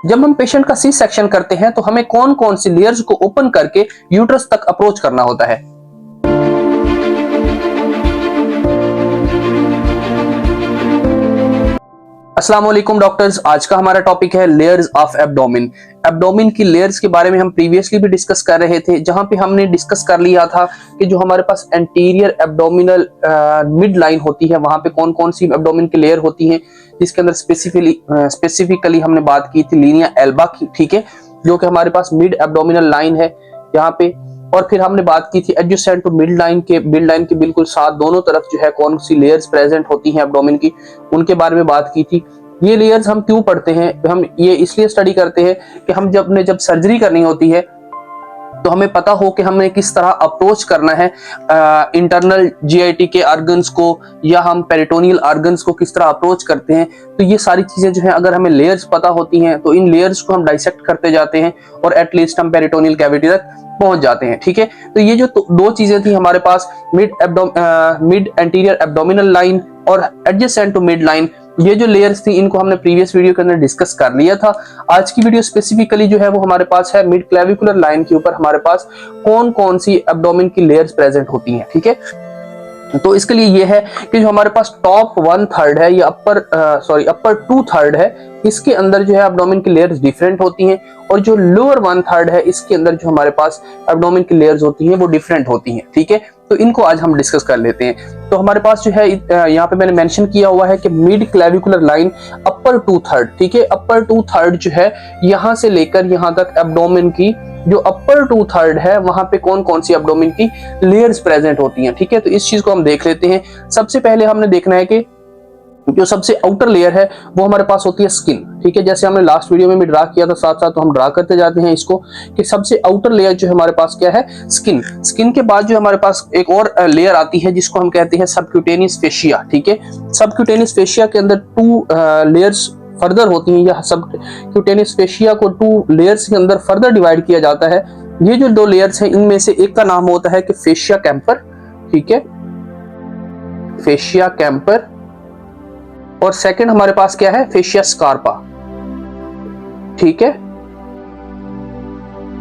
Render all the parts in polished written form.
जब हम पेशेंट का सी सेक्शन करते हैं तो हमें कौन कौन सी लेयर्स को ओपन करके यूट्रस तक अप्रोच करना होता है। अस्सलाम वालेकुम डॉक्टर्स, आज का हमारा टॉपिक है लेयर्स ऑफ एब्डोमेन। एब्डोमेन की लेयर्स के बारे में हम प्रीवियसली भी डिस्कस कर रहे थे, जहां पे हमने डिस्कस कर लिया था कि जो हमारे पास एंटीरियर एब्डोमिनल मिड लाइन होती है वहां पे कौन कौन सी एब्डोमेन की लेयर होती हैं, जिसके अंदर स्पेसिफिकली हमने बात की थी लीनिया एल्बा की, ठीक है, जो कि हमारे पास मिड एब्डोमिनल लाइन है यहाँ पे। और फिर हमने बात की थी एडजेसेंट टू मिड लाइन के बिल्कुल साथ दोनों तरफ जो है कौन सी लेयर्स प्रेजेंट होती हैं एब्डोमेन की, उनके बारे में बात की थी। ये लेयर्स हम क्यों पढ़ते हैं, हम ये इसलिए स्टडी करते हैं कि हम जब सर्जरी करनी होती है तो हमें पता हो कि हमें किस तरह अप्रोच करना है इंटरनल जीआईटी के ऑर्गन्स को, या हम पेरिटोनियल ऑर्गन्स को किस तरह अप्रोच करते हैं। तो ये सारी चीजें जो है अगर हमें लेयर्स पता होती हैं तो इन लेयर्स को हम डाइसेक्ट करते जाते हैं और एटलीस्ट हम पेरिटोनियल कैविटी तक पहुंच जाते हैं, ठीक है। तो ये जो दो चीजें थी हमारे पास, मिड एंटीरियर एब्डोमिनल लाइन और एडजेसेंट टू मिड लाइन, ये जो लेयर्स थी इनको हमने प्रीवियस वीडियो के अंदर डिस्कस कर लिया था। आज की वीडियो स्पेसिफिकली जो है वो हमारे पास है मिड क्लेविकुलर लाइन के ऊपर हमारे पास कौन कौन सी एब्डोमेन की लेयर्स प्रेजेंट होती हैं, ठीक है। तो इसके लिए ये है कि जो हमारे पास टॉप 1/3 है या अपर 2/3 है, इसके अंदर जो है एब्डोमेन की लेयर्स डिफरेंट होती हैं, और जो लोअर 1/3 है इसके अंदर जो हमारे पास एब्डोमेन की लेयर्स होती हैं वो डिफरेंट होती हैं, ठीक है। तो इनको आज हम डिस्कस कर लेते हैं। तो हमारे पास जो है यहाँ पे मैंने मेंशन किया हुआ है कि मिड क्लेविकुलर लाइन अपर 2/3, ठीक है, अपर 2/3 जो है यहाँ से लेकर यहाँ तक एब्डोमेन की जो अपर 2/3 है वहां पे कौन कौन सी एब्डोमेन की लेयर्स प्रेजेंट होती हैं, ठीक है। तो इस चीज को हम देख लेते हैं। सबसे पहले हमने देखना है कि जो सबसे आउटर लेयर है वो हमारे पास होती है स्किन, ठीक है। जैसे हमने लास्ट वीडियो में भी ड्रा किया था, साथ साथ तो हम ड्रा करते जाते हैं इसको कि सबसे आउटर लेयर जो हमारे पास क्या है, स्किन। स्किन के बाद जो हमारे पास एक और लेयर आती है जिसको हम कहते हैं सबक्यूटेनियस फेशिया, ठीक है। सबक्यूटेनियस फेशिया के अंदर 2 लेयर्स फर्दर होती हैं, या सबक्यूटेनियस फेशिया को 2 लेयर्स के अंदर फर्दर डिवाइड किया जाता है। ये जो 2 लेयर्स हैं इनमें से एक का नाम होता है कि फेशिया कैंपर, ठीक है, फेशिया कैंपर, और सेकंड हमारे पास क्या है, फेशिया स्कार्पा, ठीक है।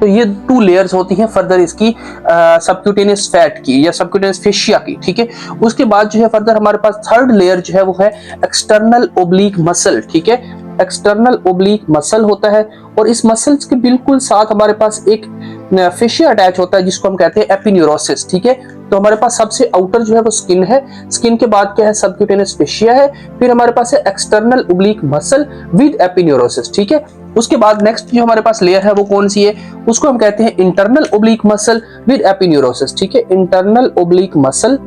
तो ये 2 लेयर्स होती हैं फर्दर इसकी सबक्यूटेनियस फैट की या सबक्यूटेनियस फेशिया की, ठीक है। उसके बाद जो है फर्दर हमारे पास 3rd लेयर जो है वो है एक्सटर्नल ओब्लिक मसल, ठीक है। एक्सटर्नल ओब्लिक मसल होता है, और इस मसल्स के बिल्कुल साथ हमारे पास एक फेशिया अटैच होता है जिसको हम कहते हैं एपिन्यूरोसिस, ठीक है। तो हमारे पास सबसे आउटर जो है वो स्किन है, स्किन के बाद क्या है, सबक्यूटेनियस फेशिया है, फिर हमारे पास है external oblique muscle with aponeurosis, ठीक है। उसके बाद नेक्स्ट जो हमारे पास लेयर है वो कौन सी है, उसको हम कहते हैं internal oblique muscle with aponeurosis, ठीक है, internal oblique muscle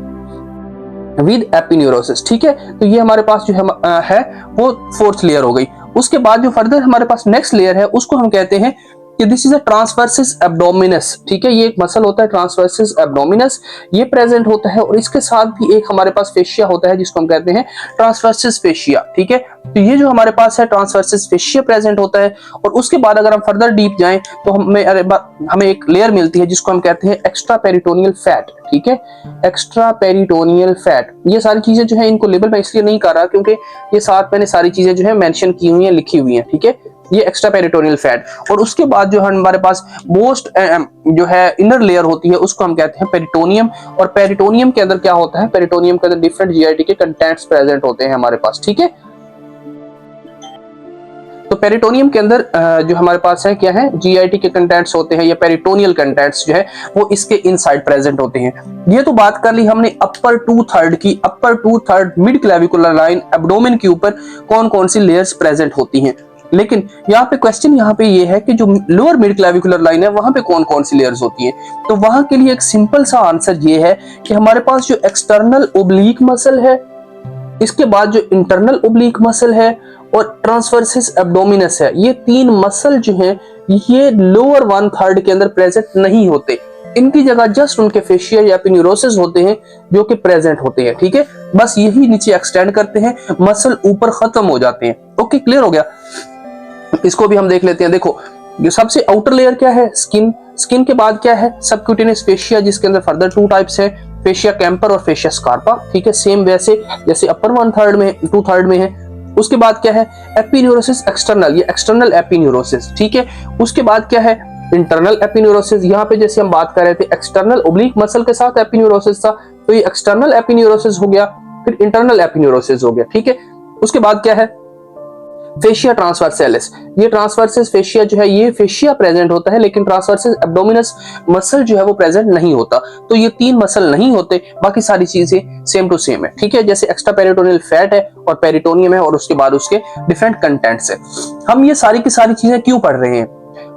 with aponeurosis, ठीक है। तो ये हमारे पास जो है वो 4th लेयर हो गई। उसके बाद जो फर्दर हमारे पास नेक्स्ट लेयर है उसको हम कहते हैं कि this is a transversus abdominis, ठीक है। ये एक मसल होता है ट्रांसवर्सिस एब्डोमिनस, ये प्रेजेंट होता है, और इसके साथ भी एक हमारे पास फेशिया होता है जिसको हम कहते हैं ट्रांसवर्सिस फेशिया, ठीक है। तो ये जो हमारे पास है ट्रांसवर्सिस फेशिया प्रेजेंट होता है, और उसके बाद अगर हम फर्दर डीप जाएं तो हमें एक लेयर मिलती है जिसको हम कहते हैं एक्स्ट्रा पेरिटोनियल फैट, ठीक है, एक्स्ट्रा पेरिटोनियल फैट। ये सारी चीजें जो है इनको लेबल मैं इसलिए नहीं कर रहा क्योंकि ये साथ मैंने सारी चीजें जो है मेंशन की हुई हैं, लिखी हुई हैं, ठीक है। ये एक्स्ट्रा पेरिटोनियल फैट, और उसके बाद जो है हमारे पास मोस्ट जो है इनर लेयर होती है उसको हम कहते हैं पेरिटोनियम, और पेरिटोनियम के अंदर क्या होता है, पेरिटोनियम के अंदर डिफरेंट जीआईटी के कंटेंट्स प्रेजेंट होते हैं हमारे पास, ठीक है। तो पेरिटोनियम के अंदर जो हमारे पास है क्या है, जीआईटी के कंटेंट्स होते हैं, या पेरिटोनियल कंटेंट्स जो है वो इसके इनसाइड प्रेजेंट होते हैं। ये तो बात कर ली हमने अपर 2/3 की। अपर 2/3 मिड क्लेविकुलर लाइन एब्डोमेन के ऊपर कौन कौन सी लेयर्स प्रेजेंट होती हैं, लेकिन यहाँ पे क्वेश्चन यहाँ पे ये है कि जो लोअर मिड क्लेविकुलर लाइन है वहां पे कौन कौन सी लेयर्स होती हैं। तो वहां के लिए एक सिंपल सा आंसर ये है कि हमारे पास जो एक्सटर्नल ओब्लिक मसल है, इसके बाद जो इंटरनल ओब्लिक मसल है, और ट्रांसवर्सिस एब्डोमिनस है, ये 3 मसल जो हैं ये लोअर 1/3 के अंदर प्रेजेंट नहीं होते। इनकी जगह जस्ट उनके फेशिया या एपिन्यूरोसिस होते हैं जो कि प्रेजेंट होते हैं, ठीक है। बस यही नीचे एक्सटेंड करते हैं, मसल ऊपर खत्म हो जाते हैं। ओके, क्लियर हो गया। इसको भी हम देख लेते हैं। देखो, जो सबसे आउटर लेयर क्या है, स्किन। स्किन के बाद क्या है, सबक्यूटेनियस फेशिया, जिसके अंदर फर्दर 2 टाइप्स है, फेशिया कैंपर और फेशिया स्कार्पा, ठीक है। सेम वैसे जैसे अपर 2/3 में है, उसके बाद क्या है एपिन्यूरोसिस एक्सटर्नल, ये एक्सटर्नल एपिन्यूरोसिस, ठीक है। उसके बाद क्या है इंटरनल एपिन्यूरोसिस, यहाँ पे जैसे हम बात कर रहे थे एक्सटर्नल ओब्लिक मसल के साथ एपिन्यूरोसिस था, तो ये एक्सटर्नल एपिन्यूरोसिस हो गया, फिर इंटरनल एपिन्यूरोसिस हो गया, ठीक है। उसके बाद क्या है फेशिया ट्रांसवर्सैलिस, ये ट्रांसवर्सस फेशिया जो है ये फेशिया प्रेजेंट होता है, लेकिन ट्रांसवर्सस एब्डोमिनस मसल जो है वो प्रेजेंट नहीं होता। तो ये 3 मसल नहीं होते, बाकी सारी चीजें सेम टू सेम है, ठीक है। जैसे एक्स्ट्रा पेरिटोनियल फैट है और पेरिटोनियम है और उसके बाद उसके डिफरेंट कंटेंट्स है। हम ये सारी की सारी चीजें क्यों पढ़ रहे हैं?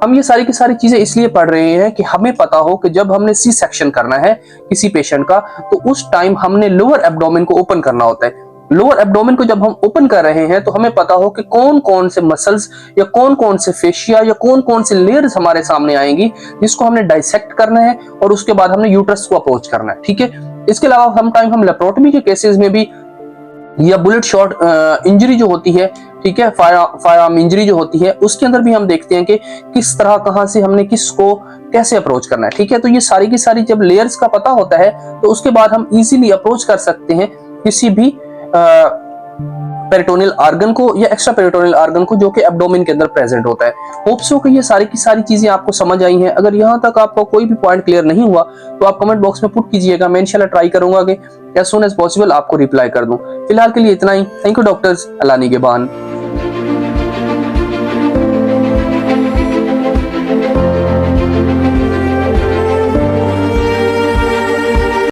हम ये सारी की सारी चीजें इसलिए पढ़ रहे हैं कि हमें पता हो कि जब हमने सी सेक्शन करना है किसी पेशेंट का, तो उस टाइम हमने लोअर एब्डोमेन को ओपन करना होता है। लोअर एब्डोमेन को जब हम ओपन कर रहे हैं तो हमें पता हो कि कौन कौन से मसल्स या कौन कौन से फेशिया या कौन कौन से लेयर्स हमारे सामने आएंगी, जिसको हमने डाइसेक्ट करना है और उसके बाद हमने यूट्रस को अप्रोच करना है, ठीक है। इसके अलावा हम लेप्रोटमी के केसेस में भी या बुलेट शॉट इंजरी जो होती है, ठीक है, फायर आर्म इंजरी जो होती है, उसके अंदर भी हम देखते हैं कि किस तरह कहां से हमने किसको कैसे अप्रोच करना है, ठीक है। तो ये सारी की सारी जब लेयर्स का पता होता है तो उसके बाद हम इजीली अप्रोच कर सकते हैं किसी भी पेरिटोनियल आर्गन को या एक्स्ट्रा पेरिटोनियल आर्गन को जो कि एब्डोमेन के अंदर प्रेजेंट होता है। होप सो कि ये सारी की सारी चीजें आपको समझ आई हैं। अगर यहाँ तक आपको कोई भी पॉइंट क्लियर नहीं हुआ तो आप कमेंट बॉक्स में पुट कीजिएगा, मैं इंशाल्लाह ट्राई करूंगा कि एज सून एज पॉसिबल आपको रिप्लाई कर दूं। फिलहाल के लिए इतना ही। थैंक यू डॉक्टर्स, अल्लाह निगहबान।